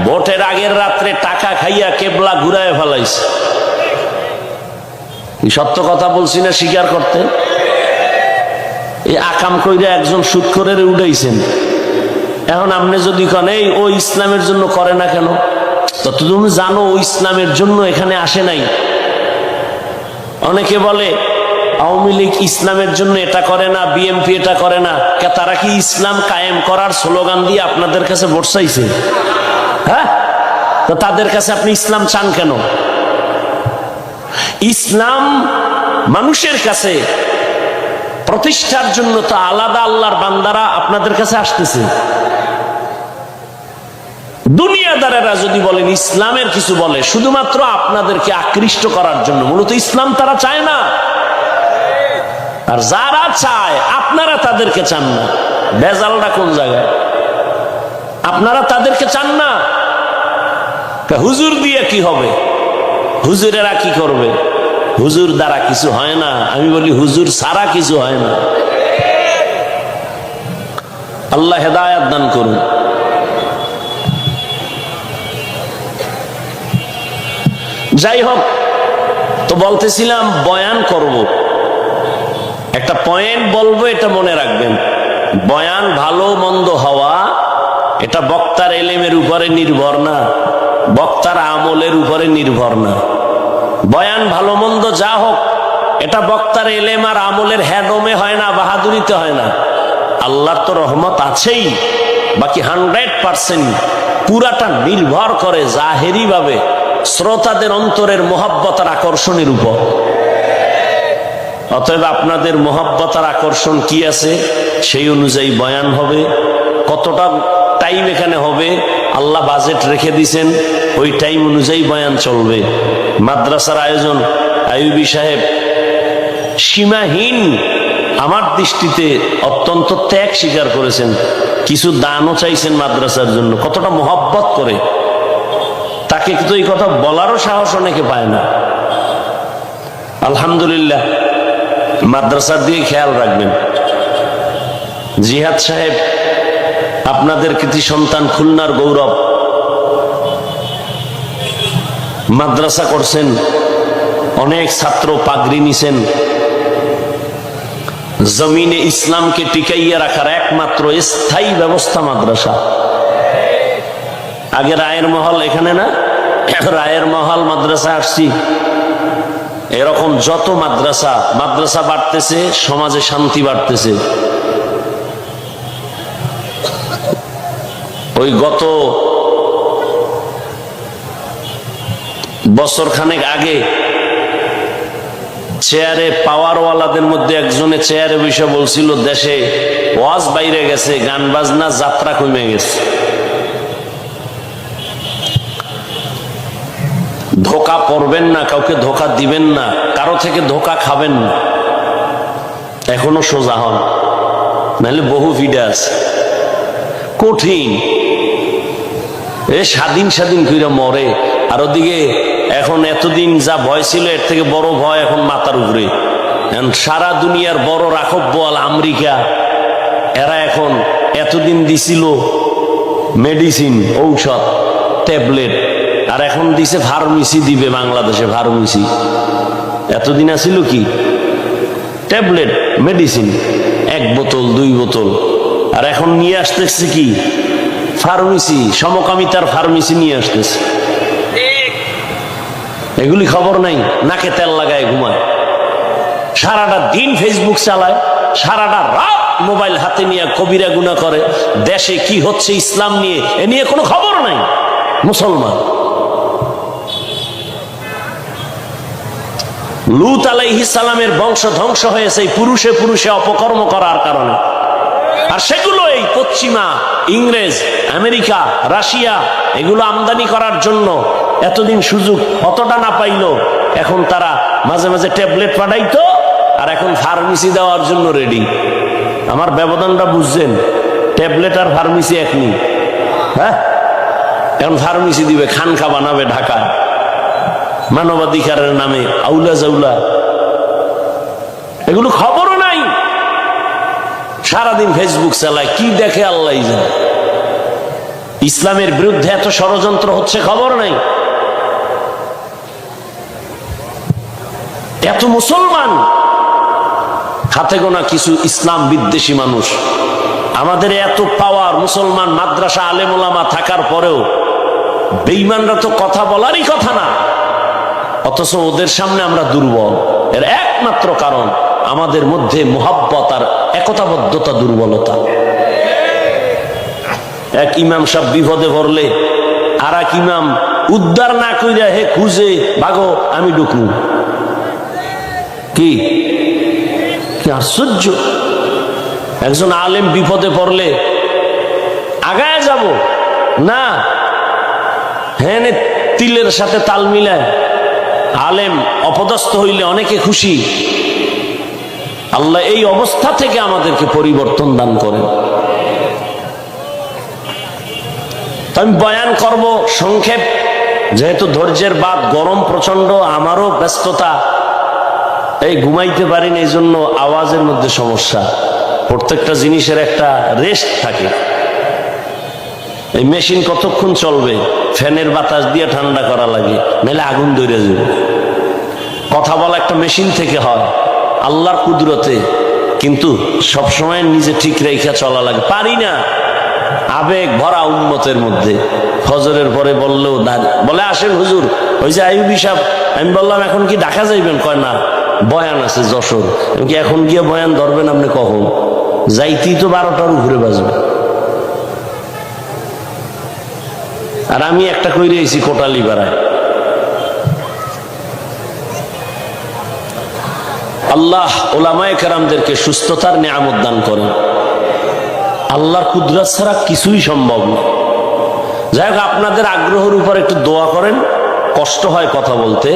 ভোটের আগের রাত্রে টাকা খাইয়া কেবলা ঘুরায় ফেলাইছে। সত্য কথা বলছি না, স্বীকার করতে? এই আকাম কইরা একজন সুদখোরের উঠাইছেন। এখন আপনি যদি কেন এই ও ইসলামের জন্য করে না কেন, তো তুমি জানো ও ইসলামের জন্য এখানে আসে নাই। অনেকে বলে আওয়ামী লীগ ইসলামের জন্য এটা করে না, বিএনপি এটা করে না। তারা কি ইসলাম কায়েম করার স্লোগান দিয়ে আপনাদের কাছে ভোট চাইছে? হ্যাঁ, তো তাদের কাছে আপনি ইসলাম চান কেন? ইসলাম মানুষের কাছে প্রতিষ্ঠার জন্য তো আলাদা আল্লাহর বান্দারা আপনাদের কাছে আসতেছে। দুনিয়াদারেরা যদি বলেন ইসলামের কিছু বলে শুধুমাত্র আপনাদেরকে আকৃষ্ট করার জন্য, মূলত ইসলাম তারা চায় না। আর যারা চায় আপনারা তাদেরকে চান না। ভেজালটা কোন জায়গায়? আপনারা তাদেরকে চান না। হুজুর দিয়ে কি হবে? হুজুরেরা কি করবে? হুজুর দ্বারা কিছু হয় না। আমি বলি হুজুর ছাড়া কিছু হয় না। আল্লাহ হেদায়েত দান করুন। যাই হোক, তো বলতেছিলাম বয়ান করব, একটা পয়েন্ট বলবো, এটা মনে রাখবেন। বয়ান ভালো মন্দ হওয়া এটা বক্তার এলেমের উপরে নির্ভর না, বক্তার আমলের উপরে নির্ভর না। বয়ান ভালো মন্দ যা হোক, এটা বক্তার এলেম আর আমলের হ্যাডমে হয় না, বাহাদুরিতে হয় না। আল্লাহর তো রহমত আছেই, বাকি 100% পুরাটা নির্ভর করে জাহেরি ভাবে শ্রোতাদের অন্তরের মোহাব্বত আর আকর্ষণের উপর। অতএব আপনাদের মোহাব্বত আর আকর্ষণ কি আছে সেই অনুযায়ী বয়ান হবে। কতটা টাইম এখানে হবে আল্লাহ বাজেট রেখে দিয়েছেন, ওই টাইম অনুযায়ী বয়ান চলবে। মাদ্রাসার আয়োজন আইয়ুবী সাহেব সীমাহীন, আমার দৃষ্টিতে অত্যন্ত ত্যাগ স্বীকার করেছেন। কিছু দানও চাইছেন মাদ্রাসার জন্য, কতটা মোহাব্বত করে। তাকে কিন্তু এই কথা বলারও সাহস অনেকে পায় না। আলহামদুলিল্লাহ, মাদ্রাসার দিয়ে খেয়াল রাখবেন। জিহাদ সাহেব আপনাদের কৃতি সন্তান, খুলনার গৌরব, মাদ্রাসা করছেন, অনেক ছাত্র পাগড়ি নিছেন। জমিনে ইসলামকে টিকাইয়া রাখার একমাত্র স্থায়ী ব্যবস্থা মাদ্রাসা। আগে রায়ের মহল, এখানে না, রায়ের মহল মাদ্রাসা আসছি। এরকম যত মাদ্রাসা বাড়তেছে, সমাজে শান্তি বাড়তেছে। ওই গত বছর খানেক আগে চেয়ারে পাওয়ারওয়ালাদের মধ্যে একজনে চেয়ারে বসে বলছিল দেশে ওয়াজ বাইরে গেছে, গান বাজনা যাত্রা কমে গেছে। ধোকা পড়বেন না, কাউকে ধোকা দিবেন না, কারো থেকে ধোকা খাবেন না। এখনো সোজা হন, নাহলে বহু ভিড়ে আছে। কঠিন, এ স্বাধীন কইরা মরে। আর ওদিকে এখন এতদিন যা ভয় ছিল এর থেকে বড় ভয় এখন মাথার উপরে। সারা দুনিয়ার বড় রাখব বল আমেরিকা, এরা এখন এতদিন দিছিল মেডিসিন, ঔষধ, ট্যাবলেট, আর এখন দিছে ফার্মেসি দিবে বাংলাদেশে। ফার্মেসি এতদিন আছিল কি ট্যাবলেট, মেডিসিন, 1 বোতল 2 বোতল, আর এখন নিয়ে আসতেছে কি ফার্মেসি, সমকামিতার ফার্মেসি নিয়ে আসতেছে। এগুলি খবর নাই, নাকে তেল লাগায় ঘুমায়, সারাটা দিন ফেসবুক চালায়, সারাটা রাত মোবাইল হাতে নিয়ে কবিরা গুনাহ করে। দেশে কি হচ্ছে ইসলাম নিয়ে, এ নিয়ে কোনো খবর নাই। মুসলমান লূত আলাইহিস সালামের বংশ ধ্বংস হয়েছে পুরুষে পুরুষে অপকর্ম করার কারণে। আর সেগুলো এই পশ্চিমা, ইংরেজ, আমেরিকা, রাশিয়া এগুলো আমদানি করার জন্য এতদিন সুযোগ অতটা না পাইলো, এখন তারা মাঝে মাঝে ট্যাবলেট পাঠাইতো, আর এখন ফার্মেসি দেওয়ার জন্য রেডি। আমার ব্যবধানটা বুঝছেন? ট্যাবলেট আর ফার্মেসি একনি। হ্যাঁ, এখন ফার্মেসি দিবে, খানকা বানাবে ঢাকা, মানবাধিকারের নামে আউলা জাউলা। এগুলো খবরও নাই, সারাদিন ফেসবুক চালায়, কি দেখে আল্লাহ জানে। ইসলামের বিরুদ্ধে এত ষড়যন্ত্র হচ্ছে খবর নাই। এত মুসলমান, হাতে গোনা কিছু ইসলাম বিদ্বেষী মানুষ। আমাদের এত পাওয়ার, মুসলমান মাদ্রাসা আলেম ওলামা থাকার পরেও বেঈমানরা তো কথা বলারই কথা না, অথচ ওদের সামনে আমরা দুর্বল। এর একমাত্র কারণ আমাদের মধ্যে মুহাব্বত আর একতাবদ্ধতা দুর্বলতা। এক ইমাম সাহেব বিপদে পড়লে আর এক ইমাম উদ্ধার না কইরা হে খুঁজে ভাগো আমি ঢুকলুম। কি আশ্চর্য! একজন আলেম বিপদে পড়লে আগায় যাব না, হ্যাঁ তিলের সাথে তাল মিলায়। আলেম অপদস্থ হইলে অনেকে খুশি। আল্লাহ এই অবস্থা থেকে আমাদেরকে পরিবর্তন দান করেন। আমি বয়ান করব সংক্ষেপ, যেহেতু ধৈর্যের বাদ, গরম প্রচন্ড, আমারও ব্যস্ততা, এই ঘুমাইতে পারিনি, এই জন্য আওয়াজের মধ্যে সমস্যা। প্রত্যেকটা জিনিসের একটা রেস্ট থাকে। এই মেশিন কতক্ষণ চলবে? ফ্যানের বাতাস দিয়ে ঠান্ডা করা লাগে, নাহলে আগুন ধরে যাবে। কথা বলা একটা মেশিন থেকে হয়, আল্লাহর কুদরতে, কিন্তু সবসময় নিজে ঠিক রেখা চলা লাগে। পারি না, আবেগ ভরা উম্মতের মধ্যে। ফজরের পরে বললেও বলে আসেন হুজুর, ওই যে আইয়ুবী সাহেব। আমি বললাম এখন কি ঢাকা যাইবেন? কয় না, বয়ান আছে যশোর। কি এখন গিয়ে বয়ান ধরবেন আপনি? কখন যাইতেই তো 12টার উপরে বাজবে। আর আমি একটা কইরে এসি কোটালি পাড়ায়। আল্লাহ ওলামায়ে কেরামদেরকে সুস্থতার নিয়ামত দান করেন। আল্লাহর কুদরত ছাড়া কিছুই সম্ভব না। যাই হোক, আপনাদের আগ্রহের উপর একটু দোয়া করেন। কষ্ট হয় কথা বলতে,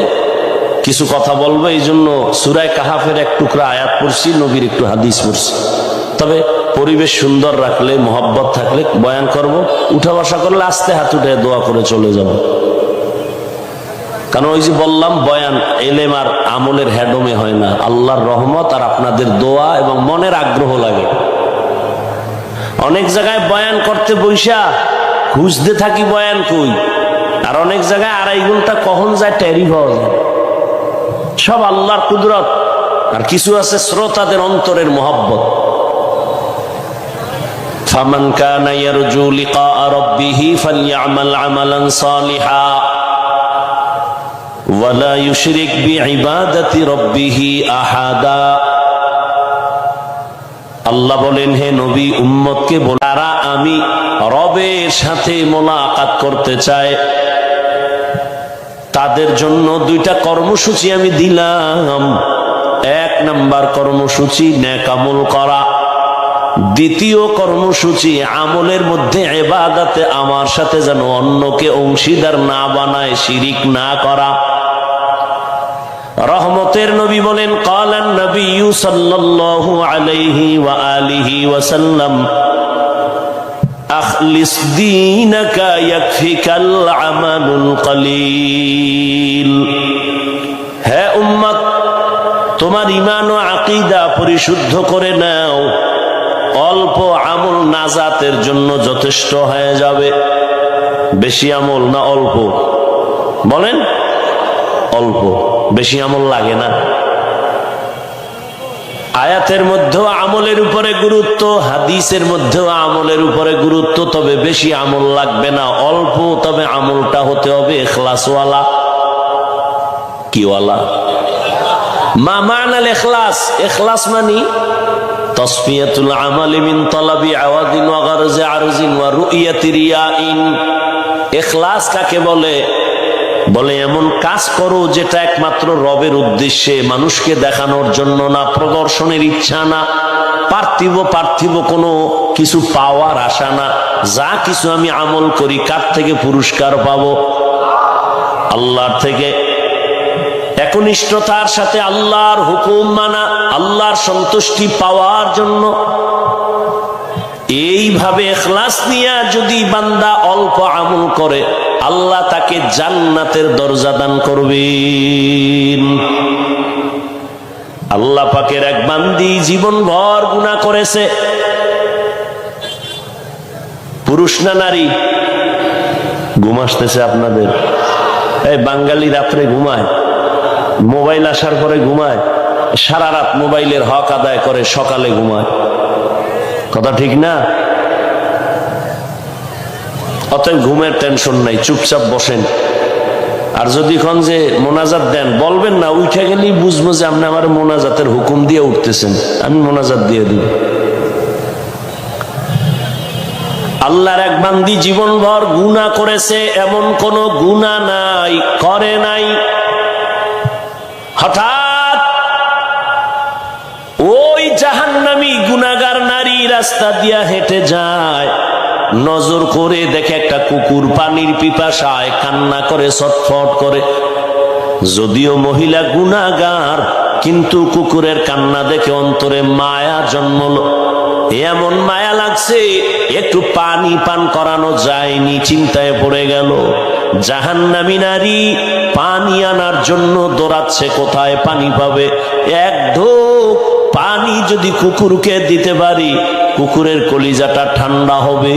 কিছু কথা বলবো, এই জন্য সূরা কাহাফের এক টুকরা আয়াত পড়ছি, নবীর একটু হাদিস পড়ছি। তবে পরিবেশ সুন্দর রাখলে, মোহাব্বত থাকলে বয়ান করব। উঠা বসা করলে আস্তে হাত উঠে দোয়া করে চলে যাব। কারণ ওই যে বললাম, বয়ান এলেম আর আমলের হেডমে হয় না, আল্লাহর রহমত আর আপনাদের দোয়া এবং মনের আগ্রহ লাগে। অনেক জায়গায় বয়ান করতে বৈশা খুঁজতে থাকি বয়ান কই, আর অনেক জায়গায় 2.5 ঘন্টা কখন যায় টেরি পাওয়া যায়। সব আল্লাহর কুদরত। আর কিছু আছে শ্রোতাদের অন্তরের মোহাব্বত। ফামান কানা ইয়ারজু লিকা রাব্বিহি ফালইআমাল আমালান সালিহা ওয়ালা ইউশরিক বিইবাদাতি রাব্বিহি আহাদা। আল্লাহ বলেন, হে নবী, উম্মতকে বলারা আমি রবের সাথে মোলাকাত করতে চায়, তাদের জন্য 2টা কর্মসূচি আমি দিলাম। 1 নাম্বার কর্মসূচি নেক আমল করা। 2য় কর্মসূচি আমলের মধ্যে ইবাদতে আমার সাথে যেন অন্যকে অংশীদার না বানায়, শিরিক না করা। রহমতের নবী বলেন, ক্বালান নবিয়্যু সাল্লাল্লাহু আলাইহি ওয়া আলিহি ওয়া সাল্লাম আখলিস দীনাকা ইয়াকফিকাল আমালুল কলিল। হে উম্মত, তোমার ঈমান ও আকীদা পরিশুদ্ধ করে নাও, অল্প আমল নাজাতের জন্য যথেষ্ট হয়ে যাবে। বেশি আমল না অল্প? বলেন, অল্প। বেশি আমল লাগে না। আয়াতের মধ্যেও আমলের উপরে গুরুত্ব, হাদিসের মধ্যেও আমলের উপরে গুরুত্ব। তবে বেশি আমল লাগবে না, অল্প। তবে আমলটা হতে হবে ইখলাসওয়ালা। কিওয়ালা? মা মানাল ইখলাস? ইখলাস মানে তাসফিয়াতুল আমালি মিন তালাবি আওয়াদিন ওয়া গারজি আরজিন ওয়া রুইয়াতি রিয়াইন। ইখলাস কাকে বলে? বলে এমন কাজ করো যেটা একমাত্র রবের উদ্দেশ্যে, মানুষকে দেখানোর জন্য না, প্রদর্শনের ইচ্ছা না, পার্থিব কোনো কিছু পাওয়ার আশা না। যা কিছু আমি আমল করি, কার থেকে পুরস্কার পাবো? আল্লাহর থেকে। একনিষ্ঠতার সাথে আল্লাহর হুকুম মানা, আল্লাহর সন্তুষ্টি পাওয়ার জন্য। এইভাবে ইখলাস নিয়ে যদি বান্দা অল্প আমল করে, আল্লাহ তাকে জান্নাতের দরজা দান করবেন। আল্লাহ পাকের এক বান্দি জীবনভর গুনাহ করেছে, পুরুষ না নারী? ঘুম আসতেছে আপনাদের? এই বাঙালি রাত্রে ঘুমায়, মোবাইল আসার পরে ঘুমায়, সারা রাত মোবাইলের হক আদায় করে সকালে ঘুমায়। কথা ঠিক না? অতএব ঘুমের টেনশন নাই, চুপচাপ বসেন। আর যদি কোন যে মোনাজাত দেন, বলবেন না, উঠে গেলেই বুঝবো যে আপনি আমার মোনাজাতের হুকুম দিয়ে উঠতেছেন, আমি মোনাজাত দিয়ে দিব। আল্লাহর এক বান্দি জীবনভর গুনাহ করেছে, এমন কোন গুনাহ নাই করে নাই। হঠাৎ ওই জাহান্নামী গুনাহগার নারী রাস্তা দিয়া হেঁটে যায়, নজর করে দেখে একটা কুকুর পানির পিপাসায় কান্না করে ছটফট করে। যদিও মহিলা গুনাহগার, কিন্তু কুকুরের কান্না দেখে অন্তরে মায়া জন্মলো। এমন মায়া লাগছে, একটু পানি পান করানো যায়নি, চিন্তায় পড়ে গেল। জাহান্নামী নারী পানি আনার জন্য দৌড়াচ্ছে, কোথায় পানি পাবে? এক ঢোক পানি যদি কুকুরকে দিতে পারি, কুকুরের কলিজাটা ঠান্ডা হবে,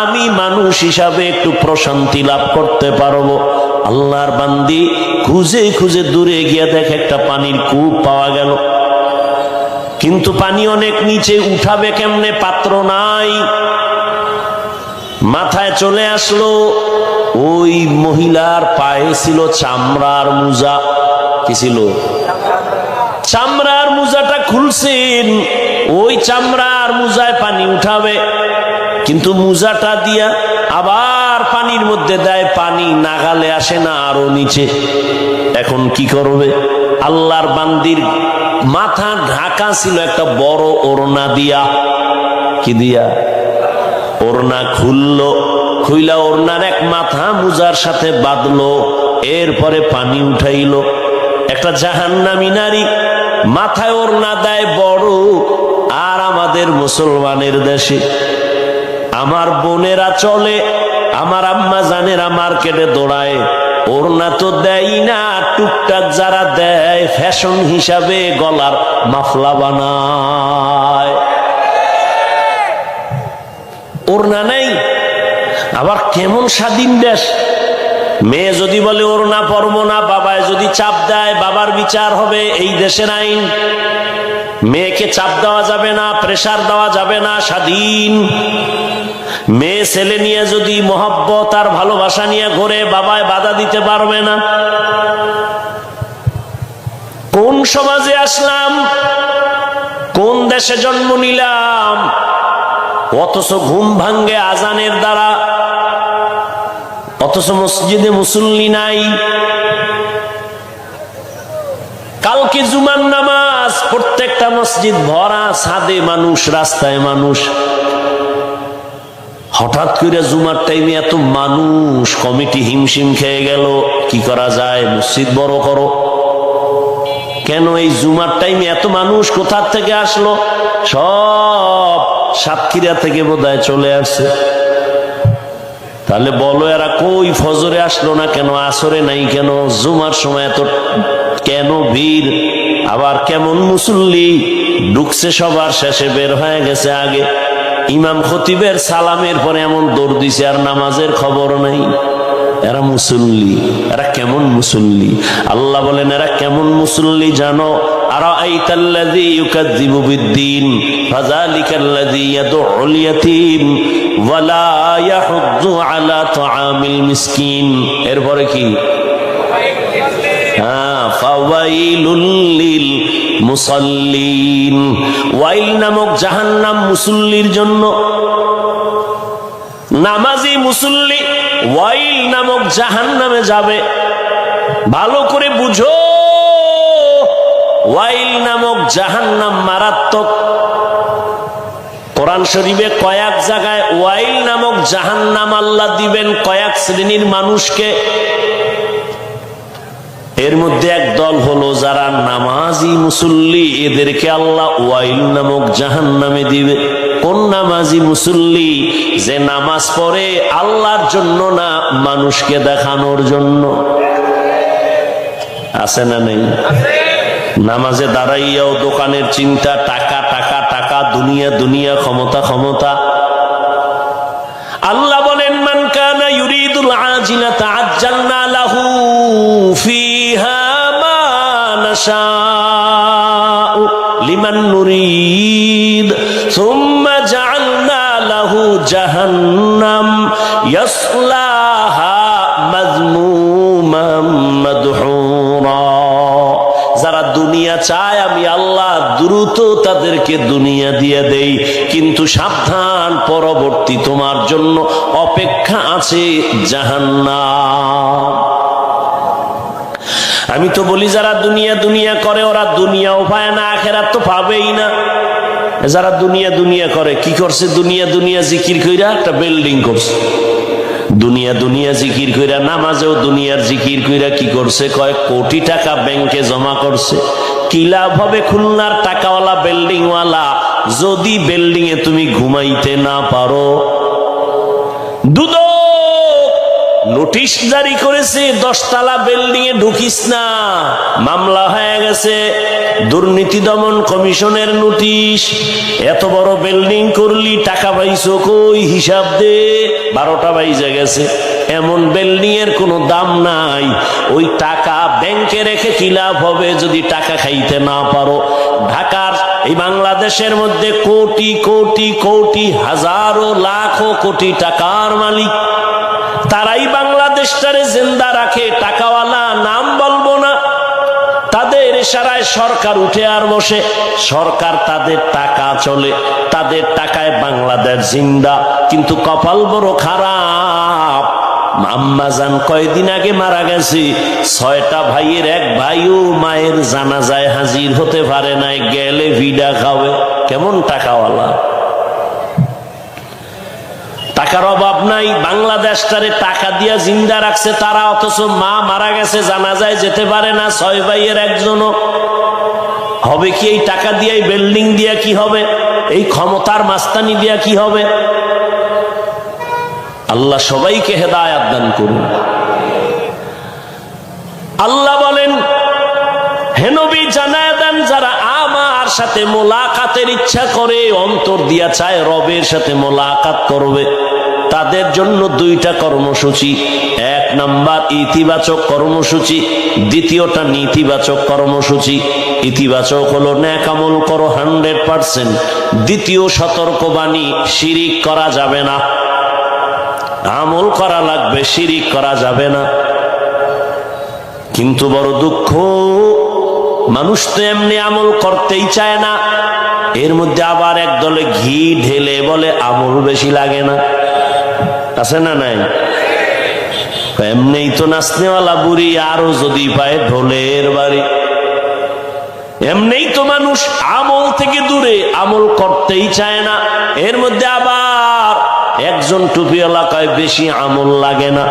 আমি মানুষ হিসাবে একটু প্রশান্তি লাভ করতে পারবো। আল্লাহর বান্দি খুঁজে খুঁজে দূরে গিয়ে দেখে একটা পানির কূপ পাওয়া গেল, কিন্তু পানি অনেক নিচে, উঠাবে কেমনে? পাত্র নাই। মাথায় চলে আসলো, ওই মহিলার পায়ে ছিল চামড়ার মোজা। কি ছিল? চামড়ার মোজাটা খুলছেন, ওই চামড়ার মোজায় পানি উঠাবে, কিন্তু মোজাটা দিয়া আবার পানির মধ্যে দেয়, পানি নাগালে আসে না, আরো নিচে। এখন কি করবে? আল্লাহর বান্দির মাথা ঢাকা ছিল একটা বড় ওড়না দিয়া। কি দিয়া? ওড়না খুললো, খুইলা ওড়নার এক মাথা মোজার সাথে বাঁধলো, এরপরে পানি উঠাইলো। একটা জাহান্নামী নারী মাথায় ওড়না দেয় বড়, আর আমাদের মুসলমানের দেশে আমার বোনেরা চলে, আমার আম্মা জানেরা মার্কেটে দৌড়ায়, ওড়না তো দেয় না, টুকটাক যারা দেয় ফ্যাশন হিসাবে গলার মাফলা বানায়। ওড়না নেই। আবার কেমন স্বাধীন দেশ! মেয়ে যদি বলে ওড়না পরবো না, বাবায় যদি চাপ দেয়, বাবার বিচার হবে। এই দেশের আইন, মেয়েকে চাপ দেওয়া যাবে না, প্রেসার দেওয়া যাবে না, স্বাধীন। মেয়ে ছেলে নিয়ে যদি মহব্বত আর ভালোবাসা নিয়ে ঘুরে, বাবায় বাধা দিতে পারবে না। কোন সমাজে আসলাম, কোন দেশে জন্ম নিলাম, অথচ ঘুম ভাঙ্গে আজানের দ্বারা, অথচ মসজিদে মুসল্লি নাই। কালকে জুমার নামাজ, প্রত্যেকটা মসজিদ ভরা, ছাদে মানুষ, রাস্তায় মানুষ। হঠাৎ করে জুমার টাইমে এত মানুষ, কমিটি হিমশিম খেয়ে গেল, কি করা যায়? মসজিদ বড় করো। কেন এই জুমার টাইমে এত মানুষ কোথা থেকে আসলো? সব সাতক্ষীরা থেকে বোধহয় চলে আসছে। তাহলে বলো, এরা কই ফজরে আসলো না কেন, আসরে নাই কেন, জুমার সময় এত কেন ভিড়? আবার কেমন মুসল্লি ঢুকছে সবার শেষে, বের হয়ে গেছে আগে। ইমাম খতিবের সালামের পরে এমন দৌড় দিছে, আর নামাজের খবর নাই। এরা মুসল্লি, এরা কেমন মুসল্লি? আল্লাহ বলেন এরা কেমন মুসল্লি জানো? আরাআইতাল্লাযী ইউকাযযিবু বিদ্দীন ফাযালিকাল্লাযী ইয়াদউল ইয়াতীম ওয়া লা ইয়াহুয্যু আলা তুআমিল মিসকিন। এরপরে কি? ফাওয়াইলুল লিল মুসাল্লিন। ওয়াইল নামক জাহান্নাম মুসল্লির জন্য। নামাজি মুসল্লি ওয়াইল নামক জাহান্নামে যাবে। ভালো করে বুঝো, ওয়াইল নামক জাহান্নাম মারাত্মক। কোরআন শরীফে কয়েক জায়গায় ওয়াইল নামক জাহান্নাম আল্লাহ দিবেন কয়েক শ্রেণীর মানুষকে। এর মধ্যে এক দল হলো যারা নামাজি মুসল্লি, এদেরকে আল্লাহ ওয়াইল নামক জাহান্নামে দিবে। কোন নামাজি মুসল্লি? যে নামাজ পড়ে আল্লাহর জন্য না, মানুষকে দেখানোর জন্য। আছে না নেই? নামাজে দাঁড়াইয়াও দোকানের চিন্তা, টাকা টাকা টাকা, দুনিয়া দুনিয়া, ক্ষমতা ক্ষমতা। আল্লাহ বলেন মান কানা ইউরিদু ইউরিদুল আজিলাতা আজ্জালনা লাহু ফিহা মা নাশাউ লিমান নুরিদ সুম্মা জাআলনা লাহু জাহান্নাম ইয়াসলাহা মাযমুমান মাদহুরা। যারা দুনিয়া চায় আমি আল্লাহ দ্রুত তাদেরকে দুনিয়া দিয়ে দেই, কিন্তু সাবধান, পরবর্তী তোমার জন্য অপেক্ষা আছে জাহান্নাম। আমি তো বলি যারা দুনিয়া দুনিয়া করে ওরা দুনিয়াও পায় না, আখেরাত তো পাবেই না। যারা দুনিয়া দুনিয়া করে কি করছে? দুনিয়া দুনিয়া জিকির কইরা একটা বিল্ডিং করছে, দুনিয়া দুনিয়া জিকির কইরা নামাজেও দুনিয়ার জিকির কইরা কি করছে? কয়েক কোটি টাকা ব্যাংকে জমা করছে। কি লাভ হবে খুলনার টাকাওয়ালা বিল্ডিংওয়ালা যদি বিল্ডিং এ তুমি ঘুমাইতে না পারো? দুদক নোটিশ জারি করেছে 10 তলা বিল্ডিং এ ঢুকিস না, মামলা হয়ে গেছে। দুর্নীতি দমন কমিশনের নোটিশ, এত বড় বিল্ডিং করলি টাকা পাইছো কই? হিসাব দে। 12টা বাইজে গেছে, এমন বিল্ডিং এর কোনো দাম নাই। ওই টাকা ব্যাংকে রেখে কি লাভ হবে যদি টাকা খাইতে না পারো? ঢাকার এই বাংলাদেশের মধ্যে কোটি কোটি কোটি হাজারো লাখো কোটি টাকার মালিক, তারাই বাংলাদেশটারে জিন্দা রাখে। টাকাওয়ালা নাম বলবো না, তাদের ইশারায় সরকার উঠে আর বসে। সরকার তাদের টাকা চলে, তাদের টাকায় বাংলাদেশ জিন্দা। কিন্তু কপাল বড় খারাপ, আম্মাজান কয়দিন আগে মারা গেছে। 6টা ভাইয়ের এক ভাইও মায়ের জানাজায় হাজির হতে পারে নাই, গেলে ভিডা খাবে। কেমন টাকাওয়ালা! টাকার অভাব নাই, বাংলাদেশটারে টাকা দিয়া জিন্দা রাখছে তারা, অথচ মা মারা গেছে জানাজায় যেতে পারে না 6 ভাইয়ের একজনও। হবে কি এই টাকা দিয়ে? বিল্ডিং দিয়া কি হবে? এই ক্ষমতার মাস্তানি দিয়া কি হবে? আল্লাহ সবাইকে হেদায়েত দান করুন। আল্লাহ বলেন, হে নবী জানায় দেন যারা আমার সাথে মোলাকাতের ইচ্ছা করে, অন্তর দিয়া চায় রবের সাথে মোলাকাত করবে, তাদের জন্য 2টা কর্মসূচি। 1 নাম্বার ইতিবাচক কর্মসূচি, দ্বিতীয়টা নেতিবাচক কর্মসূচি। ইতিবাচক হলো নেক আমল করো 100%। দ্বিতীয় সতর্কবাণী, শিরিক করা যাবে না, আমল করা লাগবে, শিরিক করা যাবে না। কিন্তু বড় দুঃখ, মানুষ তো এমনি আমল করতেই চায় না, এর মধ্যে আবার একদলে ঘি ঢেলে বলে আমল বেশি লাগে না। আছে না নাই? এমনি তো নাচনেওয়ালা বুড়ি আরো যদি পায় ঢোলের বাড়ি। এমনি তো মানুষ আমল থেকে দূরে, আমল করতেই চায় না, এর মধ্যে আবার একজন টুপিওয়ালা কয় বেশি আমল লাগে না।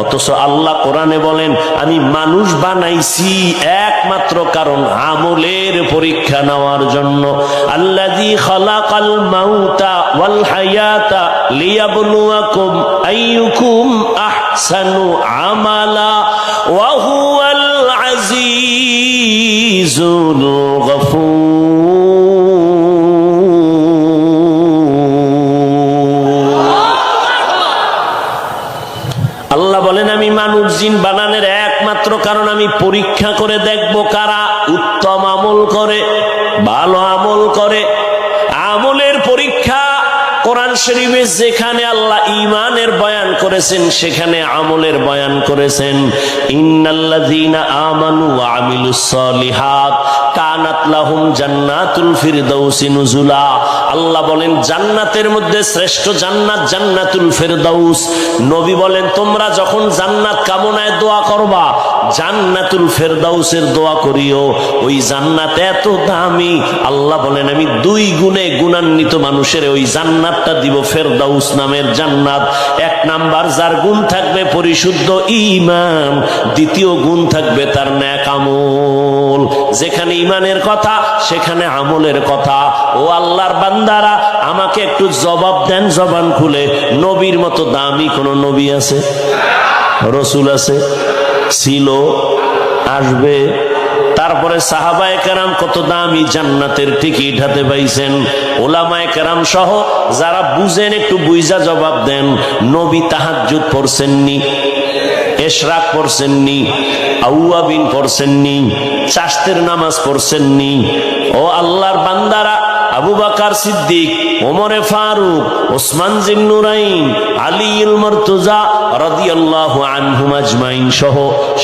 অথচ আল্লাহ কোরআনে বলেন আমি মানুষ বানাইছি একমাত্র কারণ আমলের পরীক্ষা নেওয়ার জন্য। আল্লাযী খালাকাল মাউতা ওয়াল হায়াতা লিয়াবলুয়াকুম আইয়ুকুম আহসানু আমালা ওয়া হুয়াল আজিজুল গফুর। আল্লাহ বলেন আমি মানুষ জিন বানানোর একমাত্র কারণ আমি পরীক্ষা করে দেখব কারা উত্তম আমল করে, ভালো আমল করে। আমলের পরীক্ষা কোরআন শরীফে যেখানে আল্লাহ ঈমানের বয়ান করেছেন সেখানে আমলের বয়ান করেছেন। ইন্নাল্লাযীনা আমানু ওয়া আমিলুস সলিহাত কানাত লাহুম জান্নাতুল ফিরদাউসি নুজুলা। আল্লাহ বলেন জান্নাতের মধ্যে শ্রেষ্ঠ জান্নাত জান্নাতুল ফিরদাউস। নবী বলেন তোমরা যখন জান্নাত কামনায় দোয়া করবা জান্নাতুল ফিরদাউসের দোয়া করিও, ওই জান্নাত এত দামি। আল্লাহ বলেন আমি 2 গুণে গুণান্বিত মানুষের ওই জান্নাতটা দিব, ফেরদাউস নামের জান্নাত। 1 নাম্বার যার গুণ থাকবে পরিশুদ্ধ ঈমান, দ্বিতীয় গুণ থাকবে তার নেক আমল। যেখানে ঈমানের কথা সেখানে আমলের কথা। ও আল্লাহর বান্দারা আমাকে একটু জবাব দেন জবান খুলে, নবীর মতো দামি কোন নবী আছে? রাসূল আছে? ছিল? আসবে? তারপরে সাহাবায়ে কেরাম কত দামি জান্নাতের টিকিট হাতে পাইছেন। ওলামায়ে কেরাম সহ যারা বুঝেন একটু বুঝা জবাব দেন। নবী তাহাজ্জুদ পড়ছেননি, ইশরাক পড়ছেননি, আউয়াবিন পড়ছেননি, চাশতের নামাজ পড়ছেননি? ও আল্লাহর বান্দারা, আবু বকর সিদ্দিক, ওমরে ফারুক, ওসমান জিন্নুরাইন, আলীউল মুর্তজা রাদিয়াল্লাহু আনহুম আজমাইন সহ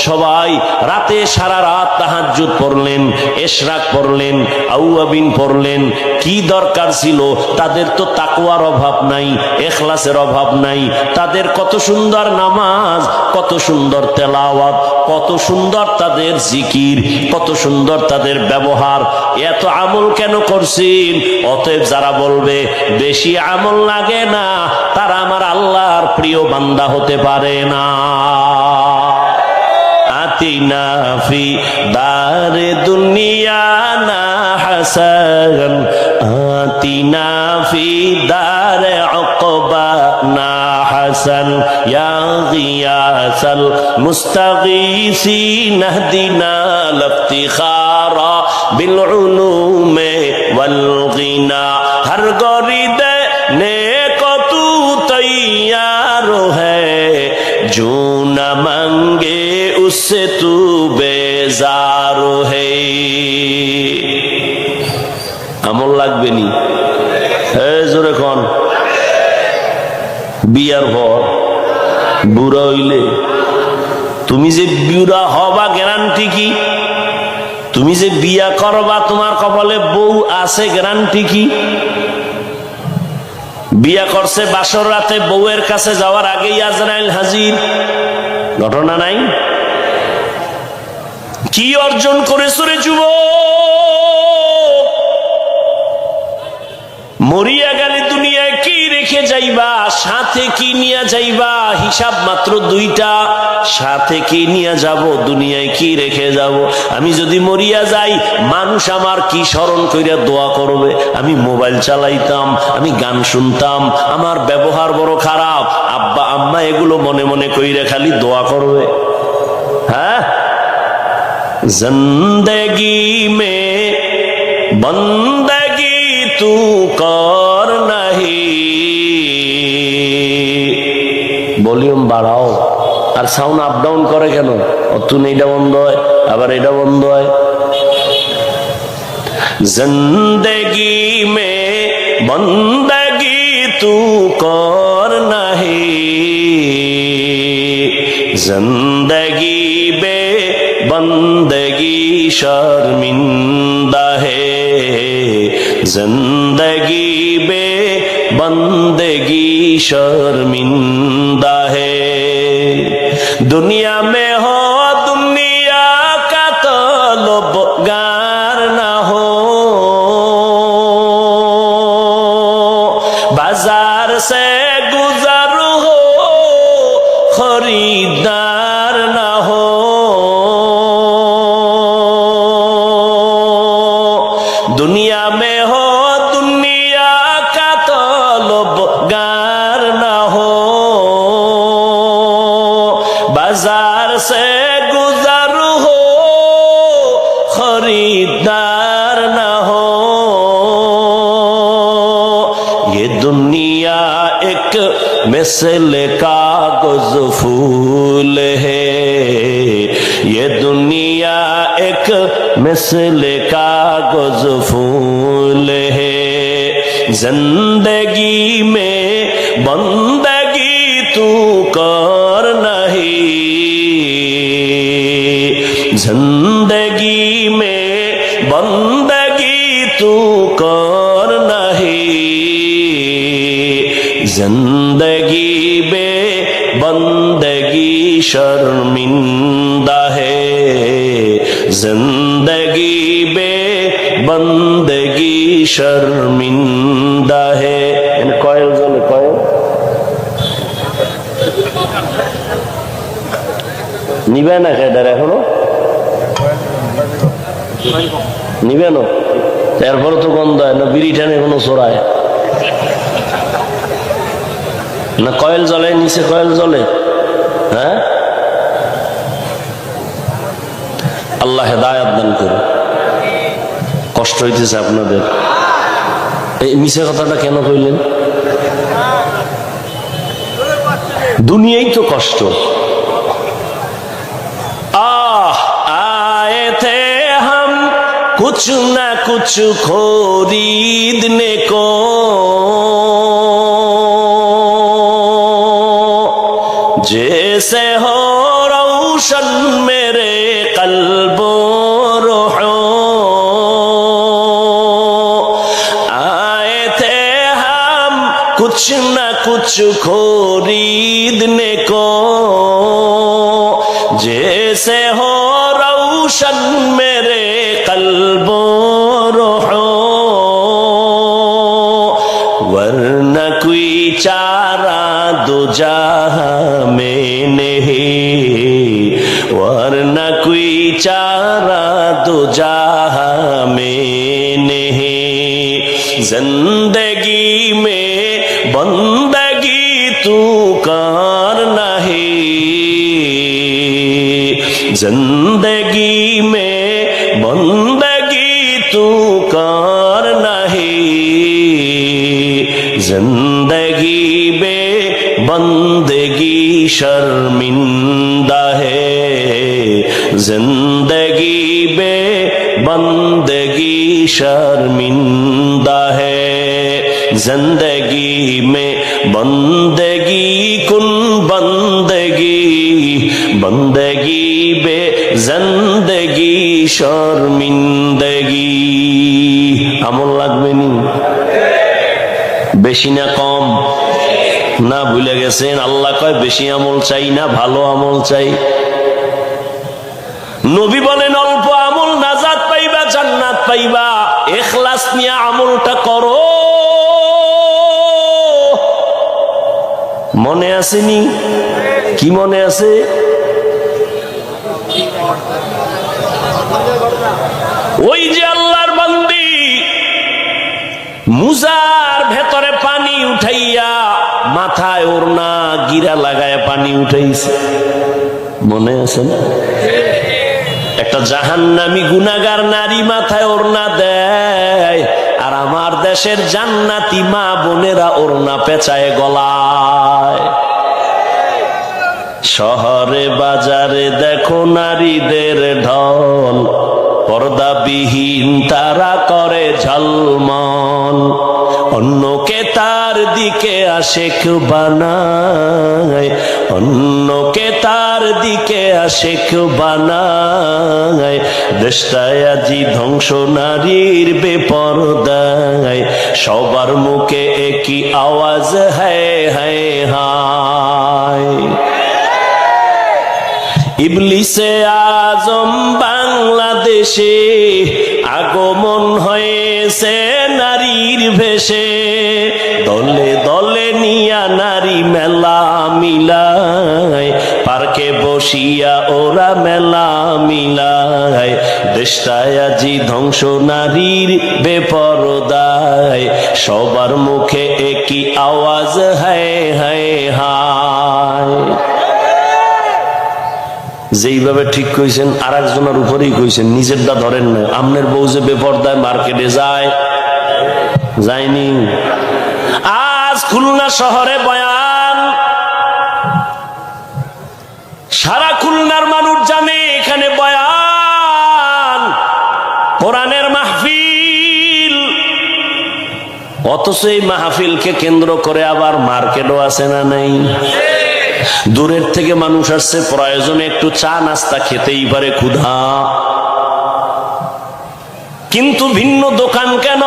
সবাই রাতে সারা রাত তাহাজ্জুদ পড়লেন, ইশরাক পড়লেন, আউয়াবিন পড়লেন। কি দরকার ছিল? তাদের তো তাকওয়ার অভাব নাই, ইখলাসের অভাব নাই। তাদের কত সুন্দর নামাজ, কত সুন্দর তেলাওয়াত, কত সুন্দর তাদের জিকির, কত সুন্দর তাদের ব্যবহার। এত আমল কেন করছেন? অতএব যারা বলবে বেশি আমল লাগে না, তারা আমার আল্লাহর প্রিয় বান্দা হতে পারে না। আতিনা ফি দারে দুনিয়া না হাসান, আতিনা ফি দারে উকবা না হাসান, ইয়া গিয়াসাল মুস্তাগীসিন ইহদিনা লিফতিখারা বিল উলুমে ওয়াল গিনা। হর গরিদে নেকো তু তৈয়ার হ্যায়, जो न मांगे उससे तू बेजार है। আমল লাগবে নি? জোরে কোন? বিয়ার পর বুড়া হইলে তুমি যে বুড়া হবা গ্যারান্টি কি? তুমি যে বিয়া করবা তোমার কপালে বউ আছে গ্যারান্টি কি? বিয়া করছে বাসর রাতে, বউয়ের কাছে যাওয়ার আগেই আজরাইল হাজির। ঘটনা নাই? কি অর্জন করেছ রে যুবক? মরিয়া গেলে দুনিয়ায় কি রেখে যাইবা, সাথে কি নিয়ে যাইবা? হিসাব মাত্র দুইটা। সাথে কি নিয়ে যাব, দুনিয়ায় কি রেখে যাব? আমি যদি মরিয়া যাই, মানুষ আমার কি স্মরণ কইরা দোয়া করবে? আমি মোবাইল চালাইতাম, আমি গান শুনতাম, আমার ব্যবহার বড় খারাপ, আব্বা আম্মা এগুলো মনে মনে কইরা খালি দোয়া করবে। হ্যাঁ, জিন্দেগি মে বন্দেগি তু কর নাহি। ভলিউম বাড়াও। আর সাউন্ড আপ ডাউন করে কেন? অতুন এটা বন্ধ হয়, আবার এটা বন্ধ হয়। জিন্দেগি মে বন্দেগি তু কর নাহি, জিন্দেগি বে বন্দেগি শর্মিন্দা হে, জিন্দেগি বে बंदगी शर्मिंदा है। दुनिया में हो दुनिया का तलबगार ना हो, बाजार से गुजर हो खरीदार ना हो। दुनिया में हो बाजार से गुजर हो खरीदार न हो। ये दुनिया एक मिसल कागज फूल है, ये दुनिया एक मिसल कागज फूल है। जिंदगी में बंदगी तू कर नहीं, जिंदगी में बंदगी तू कर नहीं, जिंदगी में बंदगी शर्मिंदा है, जिंदगी में बंदगी शर्मिंदा है। कॉयल जले कॉयल নিবে না খেটার এখনো নিবে না, এরপরে তো গন্ধ হয় না, বিড়ি টানে এখনো চড়ায় না। কয়েল জ্বলে নিচে, কয়েল জ্বলে। হ্যাঁ, আল্লাহ হেদায়েত দান কষ্ট হইতেছে আপনাদের? এই মিছে কথাটা কেন কইলেন? দুনিয়াই তো কষ্ট। आए थे हम कुछ न कुछ खरीदने को, जैसे हो रोशन मेरे कल्ब रूह। आए थे हम कुछ न कुछ खरीदने को, जैसे हो रोशन मेरे कल्ब रूह। वरना कोई चारा दो जहां में नहीं, वरना कोई चारा दो जहां में नहीं। जिंदगी में बंदगी तू कर नहीं, जिंदगी में बंदगी तू कर नहीं। जिंदगी में बंदगी शर्मिंदा है, जिंदगी में बंदगी शर्मिंदा है। जिंदगी में बंदगी कुन बंदगी, बंदगी बे जिंदगी शर्मिंदगी। আমল লাগবে নি? বেশি না কম? না ভুলে গেছেন? আল্লাহ কয় বেশি আমল চাই না, ভালো আমল চাই। নবী বলেন অল্প আমল নাজাত পাইবা, জান্নাত পাইবা। ইখলাস নিয়ে আমলটা করো। মনে আসেনি? কি মনে আছে? ওই যে আল্লাহর বান্দি মুজার ভেতরে পানি উঠাইয়া মাথায় ওড়না গিরা লাগায় পানি উঠাইছে, মনে আছে না? একটা জাহান্নামী গুনাহগার নারী মাথায় ওড়না দেয়, আর আমার দেশের জান্নাতি মা বোনেরা ওড়না পেঁচায় গলায়। শহরে বাজারে দেখো নারীদের ঢল, পর্দাবিহীন তারা করে ঝলমল। অন্যকে তার দিকে আশেক বানায়, অন্যকে তার দিকে আশেক বানায়। দেশটায় আজি ধ্বংস নারীর বেপরদায়, সবার মুখে একই আওয়াজ হায় হায় হায়। ইবলিসে আজম বাংলাদেশে আগমন হয়েছে নারীর ভেষে। দলে দলে নিয়া নারী মেলা মিলায়, পার্কে বসিয়া ওরা মেলা মিলায়। দেশটায় আজি ধ্বংস নারীর বেপরদায়, সবার মুখে একই আওয়াজ হায় হায় হায়। যেইভাবে ঠিক কইছেন আর একজনের উপরেই কইছেন, নিজেরটা ধরেন না। আমনের বউ যে বেপরদায় মার্কেটে যায়, যায়নি? আজ খুলনা শহরে বয়ান, সারা খুলনার মানুষ জানে এখানে বয়ান, কোরআনের মাহফিল। অথচ এই মাহফিলকে কেন্দ্র করে আবার মার্কেটও আছে না নাই? দূরের থেকে মানুষ আসছে, প্রয়োজনে একটু চা নাস্তা খেতেই পারে, ক্ষুধা। কিন্তু ভিন্ন দোকান কেন?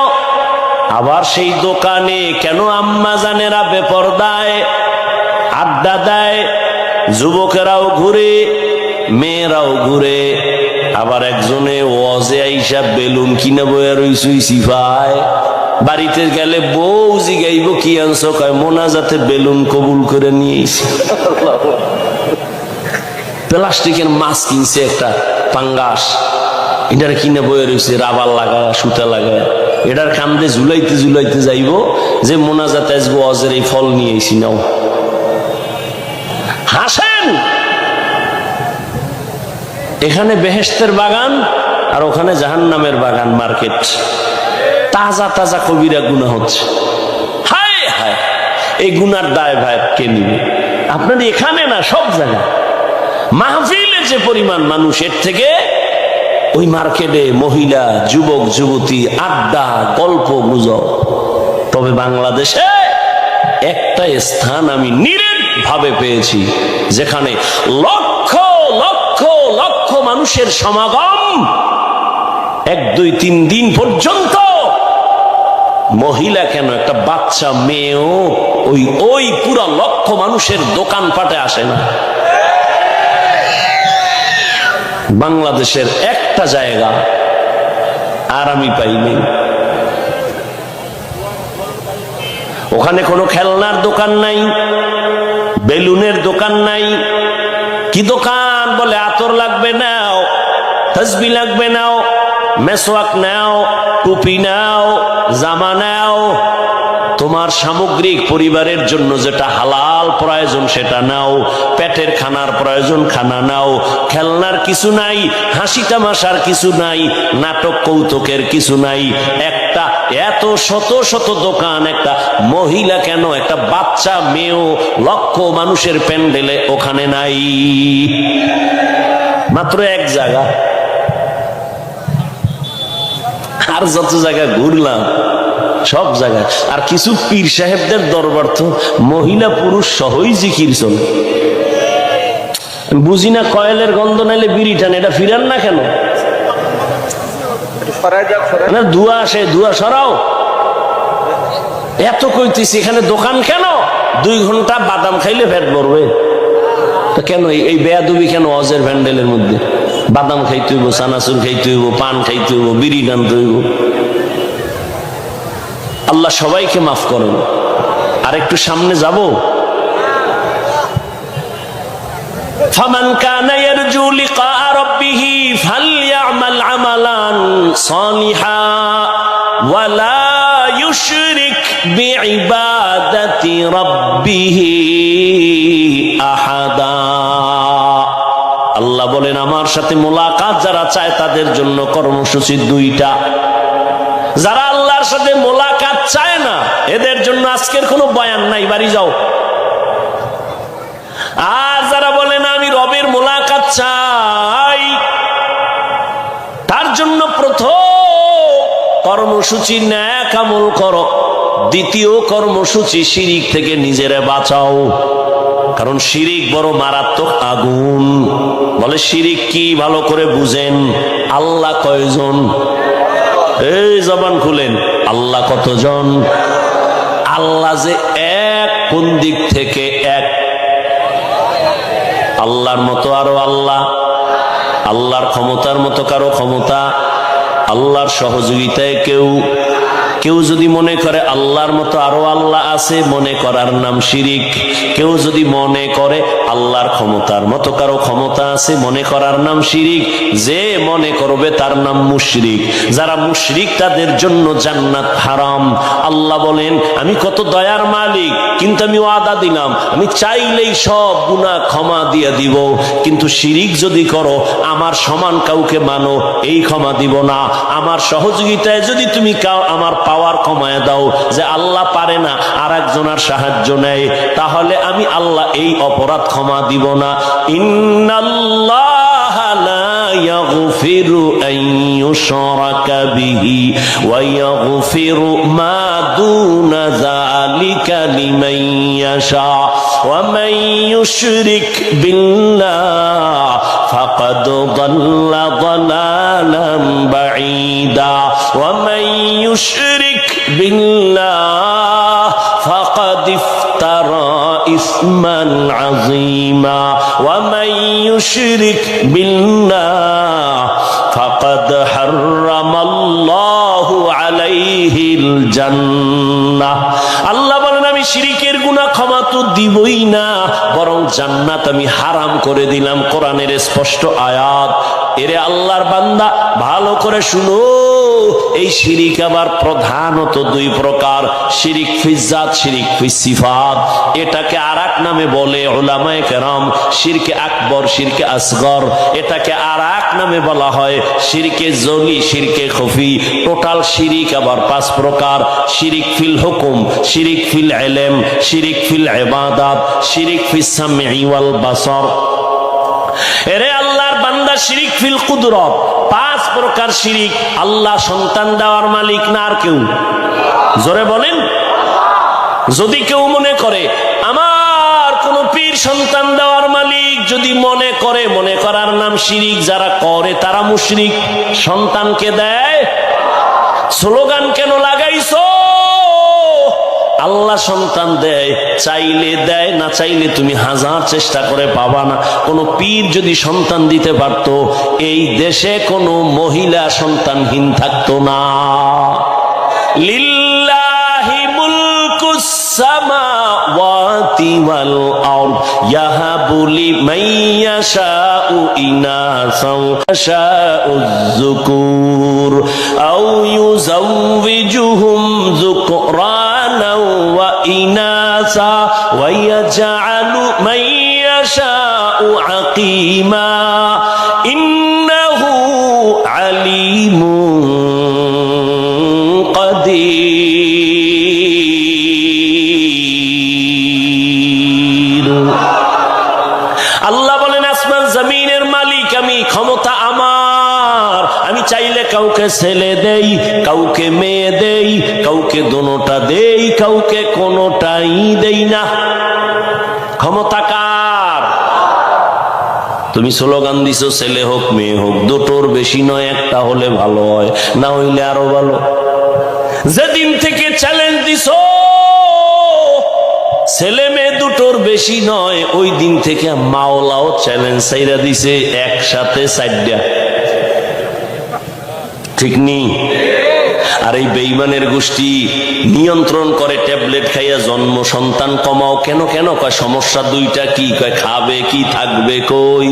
আবার সেই দোকানে কেন আম্মা জানেরা বেপরদায় আড্ডা দেয়? যুবকেরাও ঘুরে, মেয়েরাও ঘুরে। আবার একজনে ওয়াজে আইসা বেলুন কিনে বইয়া রইছুই সিফায়। বাড়িতে গেলে বউ জিগাইব কি আনছো, কয় মোনাজাতে বেলুন কবুল করে নিয়েছি। প্লাস্টিকের মাছ কিনছে একটা পাঙ্গাস, এটার কিনে বয়ে রয়েছে রাবার লাগায় সুতা লাগায়। এটার কান্দে ঝুলাইতে ঝুলাইতে যাইব যে মোনাজাতে আসবো, অজের এই ফল নিয়েছি নাও। হাসেন, এখানে বেহেশতের বাগান আর ওখানে জাহান্নামের বাগান মার্কেট, তাজা তাজা কবিরা গুনাহ হচ্ছে। হায় হায়, এই গুনার দায় ভাই কে নিবে? আপনার এখানে না, সব জায়গায় মাহফিলে যে পরিমাণ মানুষ, এর থেকে ওই মার্কেটে মহিলা, যুবক যুবতী, আড্ডা, গল্প গুজব। তবে বাংলাদেশে একটা স্থান আমি নিরেট ভাবে পেয়েছি, যেখানে লক্ষ লক্ষ লক্ষ মানুষের সমাগম, 1 2 3 দিন পর্যন্ত। মহিলা কেন, একটা বাচ্চা মেয়েও ওই পুরা লক্ষ মানুষের দোকানপাটে আসে না। বাংলাদেশের একটা জায়গা আর আমি পাইনি। ওখানে কোনো খেলনার দোকান নাই, বেলুনের দোকান নাই। কি দোকান? বলে আতর লাগবে নাও, তসবি লাগবে নাও, মেসওয়াক নাও, টুপি নাও, জামা নাও, তোমার সামগ্রিক পরিবারের জন্য যেটা হালাল প্রয়োজন সেটা নাও, পেটের খানার প্রয়োজন খানা নাও। খেলনার কিছু নাই, হাসি তামাশার কিছু নাই, নাটক কৌতুকের কিছু নাই। একটা এত শত শত দোকান, একটা মহিলা কেন, একটা বাচ্চা মেয়েও লক্ষ মানুষের প্যান্ডেলে ওখানে নাই। মাত্র এক জায়গা। আর যত জায়গা ঘুরলাম সব জায়গায়। আর কিছু পীর সাহেবদের দরবার তো মহিলা পুরুষ সহই জিকির চলে। বুঝি না, কয়েলের গন্ধ নাইলে বিড়ি টান, এটা ফিরান না কেন? ধোঁয়া আসে, ধোঁয়া সরাও। এত কইতেছি, এখানে দোকান কেন? 2 ঘন্টা বাদাম খাইলে ফেট ভরবে। তো কেন এই বেয়াদবি কেন? অজের ভ্যান্ডেলের মধ্যে বাদাম খাইতে হইব, চানাচুর খাইতে হইব, পান খাইতে হইব, বিড়ি টানতে হইব। আল্লাহ সবাইকে মাফ করেন। আর একটু সামনে যাব। ফামান কানা ইয়ারজু লিকা রাব্বিহি ফালইআমাল আমালান সালিহা ওয়া লা ইউশরিক বিইবাদাতি রাব্বিহি আহাদা। আল্লাহ বলেন, আমার সাথে মোলাকাত যারা চায় তাদের জন্য কর্মসূচি 2টা। যারা আল্লাহর সাথে মোলাকাত চায় না, এদের জন্য আজকের কোনো বয়ান নাই, বাড়ি যাও। আর যারা বলে না আমি রবের মোলাকাত চাই, তার জন্য প্রথম কর্মসূচি নেক আমল করো, দ্বিতীয় কর্মসূচি শিরিক থেকে নিজেরে বাঁচাও। কারণ শিরিক বড় মারাত্মক আগুন। বলে শিরিক কি? ভালো করে বুঝেন। আল্লাহ কয়জন? এই জবান খুলেন, আল্লাহ কতজন? আল্লাহ যে এক, কোন দিক থেকে এক? আল্লাহর মতো আরো আল্লাহ, আল্লাহর ক্ষমতার মতো কারো ক্ষমতা, আল্লাহর সহযোগিতায় কেউ যদি মনে করে আল্লাহর মতো আরো আল্লাহ আছে, মনে করার নাম শিরিক। কেউ যদি মনে করে আল্লাহর ক্ষমতার মতো কারো ক্ষমতা আছে, মনে করার নাম শিরিক। যে মনে করবে তার নাম মুশরিক। যারা মুশরিক তাদের জন্য জান্নাত হারাম। আল্লাহ বলেন, আমি কত দয়ার মালিক, কিন্তু আমি ওয়াদা দিলাম আমি চাইলেই সব গুনাহ ক্ষমা দিয়ে দিব, কিন্তু শিরিক যদি করো, আমার সমান কাউকে মানো, এই ক্ষমা দিব না। আমার সহযোগিতায় যদি তুমি আমার পাওয়ার কমায় দাও, যে আল্লাহ পারে না আর একজনের সাহায্য নেয়, তাহলে আমি আল্লাহ এই অপরাধ ক্ষমা দিব না। ইন্নাল্লাহা লা ইয়াগফিরু আন ইউশরাকা বিহি ওয়া ইয়াগফিরু মা দুনা যালিকা লিমান ইয়াশা ওয়া মান ইউশরিক বিল্লাহ ফাকাদ দাল্লা দালালান বাঈদা ওয়া মান ইউশরিক বিল্লাহ ফাকাদ ইফতারা ইসমান আযীমা ওয়া মান ইউশরিক বিল্লাহ ফাকাদ হারামাল্লাহু আলাইহিল জান্নাহ। আল্লাহ বলেন, আমি শিরিকের গুনাহ ক্ষমা তো দিবই না, বরং জান্নাত আমি হারাম করে দিলাম। কোরআনের স্পষ্ট আয়াত। এরে আল্লাহর বান্দা, ভালো করে শুনো, এই শিরিক আবার প্রধানত দুই প্রকার, শিরিক ফিজ্জাত, শিরিক ফিসিফাত। এটাকে আরেক নামে বলে উলামায়ে কেরাম শিরকে আকবর, শিরকে আসগর। এটাকে আরেক নামে বলা হয় শিরকে জলি, শিরকে খফি। টোটাল শিরিক আবার পাঁচ প্রকার: শিরিক ফিল হুকুম, শিরিক ফিল ইলম, শিরিক ফিল ইবাদাত, শিরিক ফিস সামঈ ওয়াল বাসর। এরে আল্লাহর বান্দা, শিরিক ফিল কুদরত, পাঁচ প্রকার শিরিক। আল্লাহ সন্তান দেওয়ার মালিক না আর কেউ? জোরে বলেন। যদি কেউ মনে করে আমার কোন পীর সন্তান দেওয়ার মালিক, যদি মনে করে, মনে করার নাম শিরিক। যারা করে তারা মুশরিক। সন্তানকে দেয়, স্লোগান কেন লাগাইছো? আল্লাহ সন্তান দেয়, চাইলে দেয়, না চাইলে তুমি হাজার চেষ্টা করে পাবা না। কোন পীর যদি সন্তান দিতে পারতো, এই দেশে কোনো মহিলা সন্তানহীন থাকতো না। লিল্লাহি মুলকুস সামাওয়াতি ওয়াল আরদ ইয়াহাবু লিমান ইয়াশাউ ইনাসাও ইয়াশাউ যুকুর আও ইউযাওবিজুহুম যুকরানা ওয়া ইনাসা ওয়া ইয়াজআলু মান ইয়াশাউ আকীমা ইন্নাহু আলীমুন কাদির। আল্লাহ বলেন, আসমান জমিনের মালিক আমি, ক্ষমতা আমার। আমি চাইলে কাউকে ছেলে দেই, কাউকে মেয়ে দেই, কাউকে দোনোটা দেই, কাউকে কোনোটাই দেই না। ক্ষমতা কার? তুমি স্লোগান দিছো ছেলে হোক মেয়ে হোক, দুটোর বেশি নয়, একটা হলে ভালো হয়, না হইলে আরো ভালো। যেদিন থেকে চ্যালেঞ্জ দিছো ছেলে মেয়ে দুটোর বেশি নয়, ওই দিন থেকে মাওলাও চ্যালেঞ্জ ছাইরা দিছে একসাথে চারটা। ঠিক নেই? আর এই বেঈমানের গোষ্ঠী নিয়ন্ত্রণ করে ট্যাবলেট খাইয়া জন্ম সন্তান কমাও। কেন কেন কয় সমস্যা দুইটা। কি কয়? খাবে কি, থাকবে কই?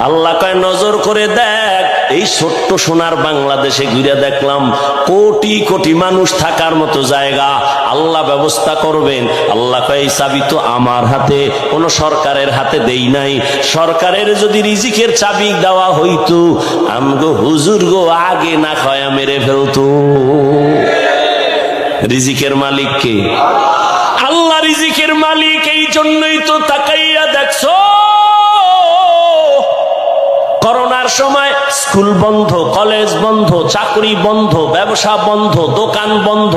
আল্লাহ কয় নজর করে দেখ, এই ছোট্ট সোনার বাংলাদেশে ঘুরে দেখলাম কোটি কোটি মানুষ থাকার মতো জায়গা আল্লাহ ব্যবস্থা করবেন। আল্লাহ কয় এই চাবি তো আমার হাতে, কোন সরকারের হাতে দেই নাই। সরকারের যদি রিজিকের চাবি দেওয়া হইতো, আমগো হুজুর গো আগে না খায়া মেরে ফেলতো। রিজিকের মালিক কে? আল্লাহ রিজিকের মালিক। এই জন্যই তো তাকাইয়া দেখছো করোনার সময় স্কুল বন্ধ, কলেজ বন্ধ, চাকরি বন্ধ, ব্যবসা বন্ধ, দোকান বন্ধ,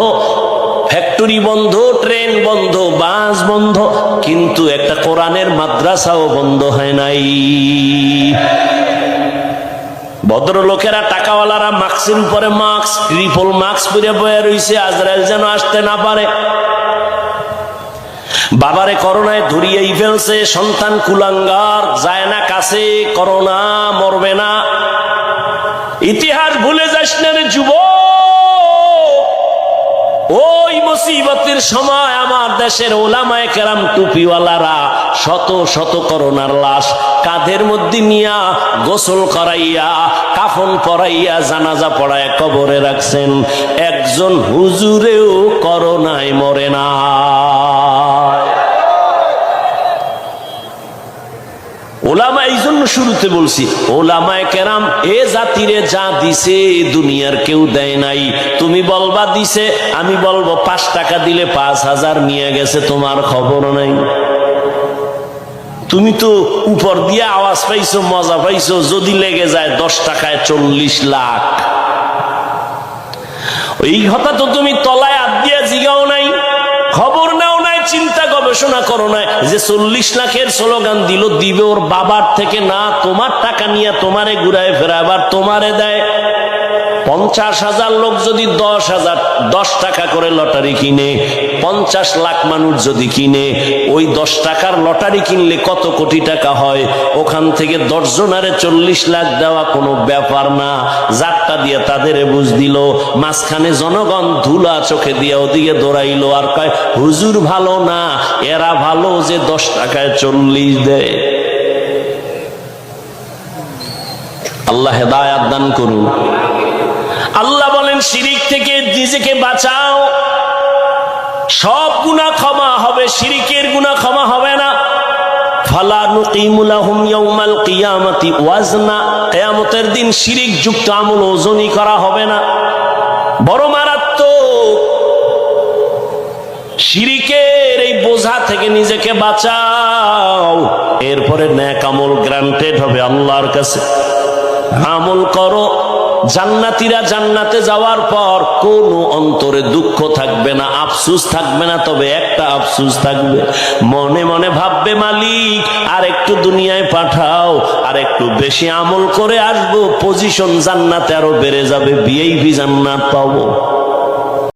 ফ্যাক্টরি বন্ধ, ট্রেন বন্ধ, বাস বন্ধ, কিন্তু একটা কোরআনের মাদ্রাসাও বন্ধ হয় নাই। ভদ্রলোকেরা, টাকাওয়ালারা মাস্কের উপরে মাস্ক, ট্রিপল মাস্ক পরে বয়ে রইছে, আজরাইল যেন আসতে না পারে। বাবারে করোনায় ধরিয়েই ফেলছে, সন্তান কুলাঙ্গার, যায় না কাছে, করোনা মরবে না। ইতিহাস ভুলে যাস না রে যুবক। ওই মুসিবতের সময় আমার দেশের ওলামায়ে কেরাম টুপিওয়ালারা শত শত করোনার লাশ কাঁধের মধ্যে নিয়া গোসল করাইয়া, কাফন পরাইয়া, জানাজা পড়ায় কবরে রাখছেন। একজন হুজুরেও করোনায় মরে না। ওলামা, এই জন্য শুরুতে বলছি, ওলামায়ে কেরাম এ জাতিরে যা দিছে দুনিয়ার কেউ দেয় নাই। তুমি বলবা দিছে, আমি বলবো 5 টাকা দিলে 5000 নিয়ে গেছে, তোমার খবর নাই। তুমি তো উপর দিয়ে আওয়াজ পাইছো, মজা পাইছো, যদি লেগে যায় 10 টাকায় 40 লাখ। এই কথা তো তুমি তলায় হাত দিয়া জিগাও নাই, খবর নাও নাই, চিন্তা গবেষণা করো না যে 40 লাখের স্লোগান দিল, দিবে ওর বাবার থেকে না, তোমার টাকা নিয়ে তোমারে ঘুরায় ফেরা, আবার তোমারে দেয়। 50,000 লোক যদি 10 টাকা করে লটারি কিনে, 50 লাখ মানুষ যদি কিনে, ওই 10 টাকার লটারি কিনলে কত কোটি টাকা হয়? ওখান থেকে 10 জনারে 40 লাখ দেওয়া কোনো ব্যাপার না। যারটা দিয়ে তাদের বুঝ দিল, মাঝখানে জনগণ ধুলা চোখে দিয়ে ওদিকে দৌড়াইলো আর কয় হুজুর ভালো না, এরা ভালো যে 10 টাকায় 40 দেয়। আল্লাহ হেদায়াত দান করুন। আল্লাহ বলেন শিরিক থেকে নিজেকে বাঁচাও, সব গুনাহ ক্ষমা হবে, শিরিকের গুনাহ ক্ষমা হবে না। ফালা নুকিমু লাহুম ইয়াউমাল কিয়ামাতি ওয়াজনা, কিয়ামতের দিন শিরিক যুক্ত আমল ওজনই করা হবে না। বড় মারাত্মক। শিরিকের এই বোঝা থেকে নিজেকে বাঁচাও, এরপরে নেক আমল গ্রান্টেড হবে আল্লাহর কাছে। আমল করো, জান্নাতীরা জান্নাতে যাওয়ার পর কোনো অন্তরে দুঃখ থাকবে না, আফসোস থাকবে না। তবে একটা আফসোস থাকবে, মনে মনে ভাববে মালিক আর একটু দুনিয়ায় পাঠাও, আর একটু বেশি আমল করে আসবো, পজিশন জান্নাতে আরো বেড়ে যাবে, ভিআইপি জান্নাত পাবো।